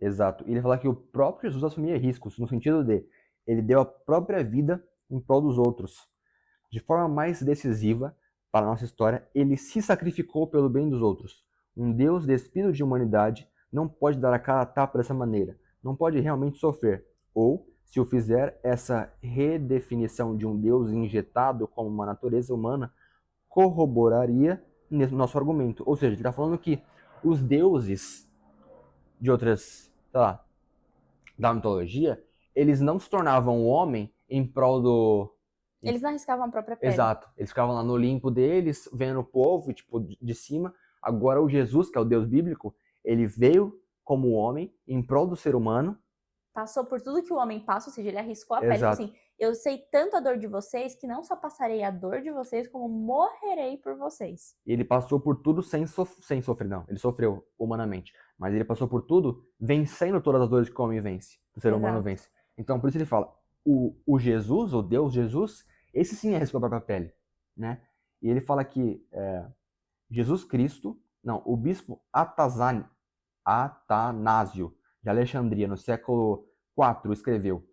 Exato. E ele fala que o próprio Jesus assumia riscos, no sentido de ele deu a própria vida em prol dos outros. De forma mais decisiva para a nossa história, ele se sacrificou pelo bem dos outros. Um Deus despido de humanidade não pode dar a cara a tapa dessa maneira, não pode realmente sofrer. Ou, se o fizer, essa redefinição de um Deus injetado como uma natureza humana corroboraria nesse nosso argumento. Ou seja, ele está falando que os deuses de outras, sei lá, da mitologia, eles não se tornavam o homem em prol do... Eles não arriscavam a própria pele. Exato. Eles ficavam lá no Olimpo deles, vendo o povo, tipo, de cima. Agora o Jesus, que é o Deus bíblico, ele veio como homem em prol do ser humano. Passou por tudo que o homem passa, ou seja, ele arriscou a pele. Exato. Assim, eu sei tanto a dor de vocês que não só passarei a dor de vocês, como morrerei por vocês. E ele passou por tudo sem sofrer, não. Ele sofreu humanamente. Mas ele passou por tudo vencendo todas as dores que o homem vence, que o ser humano vence. Então, por isso ele fala, o Jesus, o Deus Jesus, esse sim arriscou a própria pele, né? E ele fala que Jesus Cristo, não, o bispo Atanásio de Alexandria, no século IV, escreveu: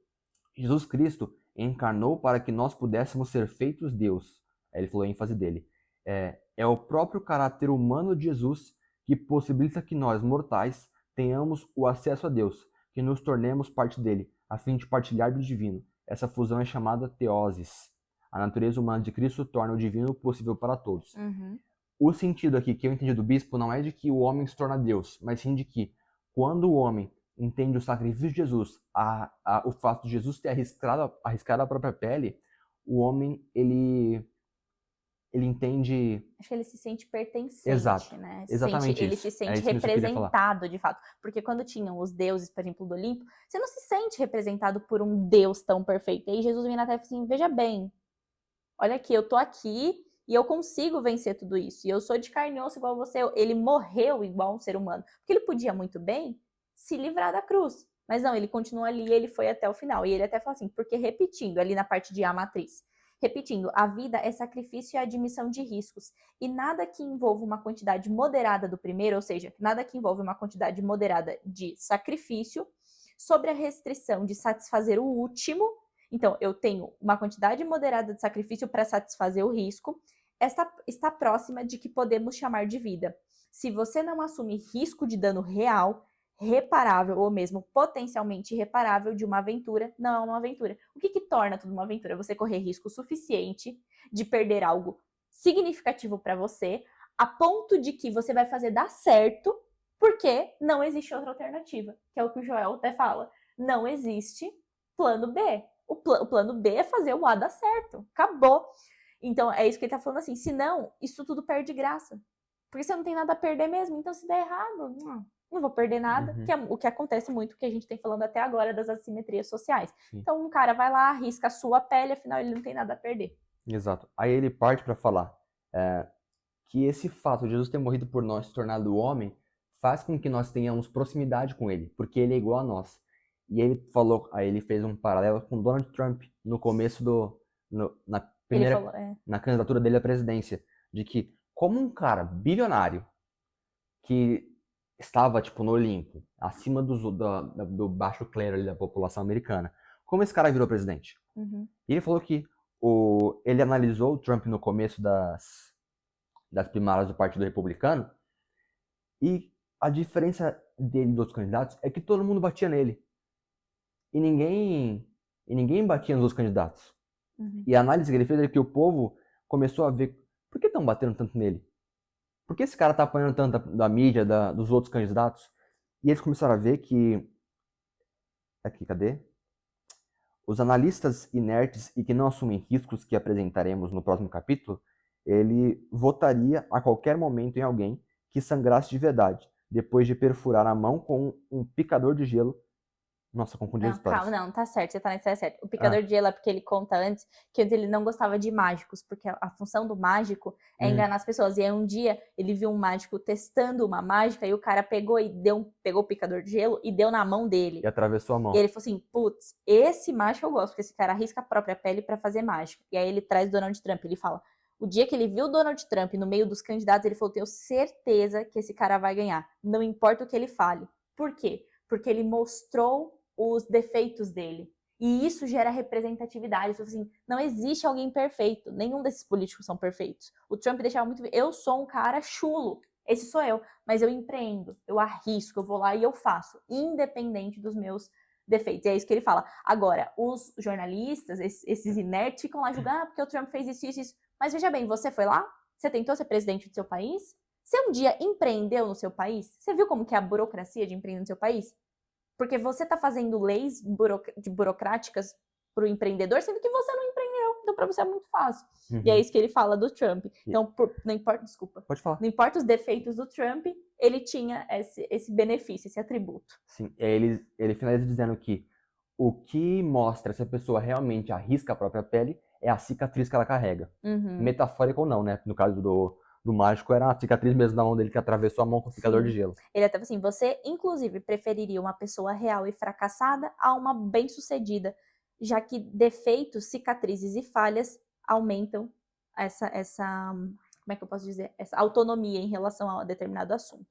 Jesus Cristo encarnou para que nós pudéssemos ser feitos Deus. Aí ele falou a ênfase dele. É o próprio caráter humano de Jesus que possibilita que nós, mortais, tenhamos o acesso a Deus, que nos tornemos parte dele, a fim de partilhar do divino. Essa fusão é chamada teoses. A natureza humana de Cristo torna o divino possível para todos. Uhum. O sentido aqui que eu entendi do bispo não é de que o homem se torna Deus, mas sim de que quando o homem entende o sacrifício de Jesus, o fato de Jesus ter arriscado a própria pele, o homem, ele entende... Acho que ele se sente pertencente, Exato. né? Exatamente Ele isso. se É sente isso mesmo que eu queria falar. representado, de fato. Porque quando tinham os deuses, por exemplo, do Olimpo, você não se sente representado por um Deus tão perfeito. E aí Jesus vem na terra e fala assim, veja bem, olha aqui, eu tô aqui e eu consigo vencer tudo isso. E eu sou de carne e osso igual você. Ele morreu igual um ser humano. Porque ele podia muito bem se livrar da cruz. Mas não, ele continua ali e ele foi até o final. E ele até fala assim, porque repetindo, ali na parte de A matriz, repetindo, a vida é sacrifício e admissão de riscos. E nada que envolva uma quantidade moderada do primeiro, ou seja, nada que envolva uma quantidade moderada de sacrifício, sobre a restrição de satisfazer o último. Então, eu tenho uma quantidade moderada de sacrifício para satisfazer o risco. Esta está próxima de que podemos chamar de vida. Se você não assume risco de dano real, reparável ou mesmo potencialmente irreparável de uma aventura, não é uma aventura. O que torna tudo uma aventura? Você correr risco suficiente de perder algo significativo para você, a ponto de que você vai fazer dar certo, porque não existe outra alternativa, que é o que o Joel até fala. Não existe plano B. O plano B é fazer o A dar certo. Acabou. Então, é isso que ele tá falando assim. Senão, isso tudo perde graça. Porque você não tem nada a perder mesmo. Então, se der errado, não vou perder nada. Que é o que acontece muito, que a gente tem falando até agora das assimetrias sociais. Sim. Então, um cara vai lá, arrisca a sua pele, afinal, ele não tem nada a perder. Exato. Aí ele parte para falar que esse fato de Jesus ter morrido por nós, se tornado homem, faz com que nós tenhamos proximidade com ele, porque ele é igual a nós. E ele falou, aí ele fez um paralelo com Donald Trump no começo na candidatura dele à presidência, de que como um cara bilionário que estava tipo no Olimpo, acima do baixo clero ali da população americana, como esse cara virou presidente? Uhum. E ele falou que ele analisou o Trump no começo das primárias do Partido Republicano, e a diferença dele dos outros candidatos é que todo mundo batia nele. E ninguém batia nos outros candidatos. Uhum. E a análise que ele fez é que o povo começou a ver, por que estão batendo tanto nele? Por que esse cara tá apanhando tanto da mídia, dos outros candidatos? E eles começaram a ver que... Aqui, cadê? Os analistas inertes e que não assumem riscos que apresentaremos no próximo capítulo, ele votaria a qualquer momento em alguém que sangrasse de verdade, depois de perfurar a mão com um picador de gelo. Nossa, confundi as histórias. Calma, não, tá certo, você tá na história certa. O picador de gelo é porque ele conta antes que ele não gostava de mágicos, porque a função do mágico é enganar as pessoas. E aí um dia ele viu um mágico testando uma mágica e o cara pegou o picador de gelo e deu na mão dele. E atravessou a mão. E ele falou assim, putz, esse mágico eu gosto, porque esse cara arrisca a própria pele pra fazer mágica. E aí ele traz Donald Trump, ele fala, o dia que ele viu Donald Trump no meio dos candidatos, ele falou, tenho certeza que esse cara vai ganhar, não importa o que ele fale. Por quê? porque ele mostrou os defeitos dele. E isso gera representatividade. Assim, não existe alguém perfeito. Nenhum desses políticos são perfeitos. O Trump deixava muito... Eu sou um cara chulo. Esse sou eu. Mas eu empreendo, eu arrisco, eu vou lá e eu faço. Independente dos meus defeitos. E é isso que ele fala. Agora, os jornalistas, esses inertes, ficam lá julgando porque o Trump fez isso, isso, isso. Mas veja bem, você foi lá? Você tentou ser presidente do seu país? Você um dia empreendeu no seu país? Você viu como que é a burocracia de empreender no seu país? Porque você está fazendo leis burocráticas para o empreendedor, sendo que você não empreendeu. Então, para você é muito fácil. Uhum. E é isso que ele fala do Trump. Então, não importa, desculpa. Pode falar. Não importa os defeitos do Trump, ele tinha esse benefício, esse atributo. Sim, ele finaliza dizendo que o que mostra se a pessoa realmente arrisca a própria pele é a cicatriz que ela carrega. Uhum. Metafórica ou não, né? No caso do mágico, era a cicatriz mesmo da mão dele que atravessou a mão com o picador de gelo. Ele até falou assim, você, inclusive, preferiria uma pessoa real e fracassada a uma bem-sucedida, já que defeitos, cicatrizes e falhas aumentam essa como é que eu posso dizer? Essa autonomia em relação a determinado assunto.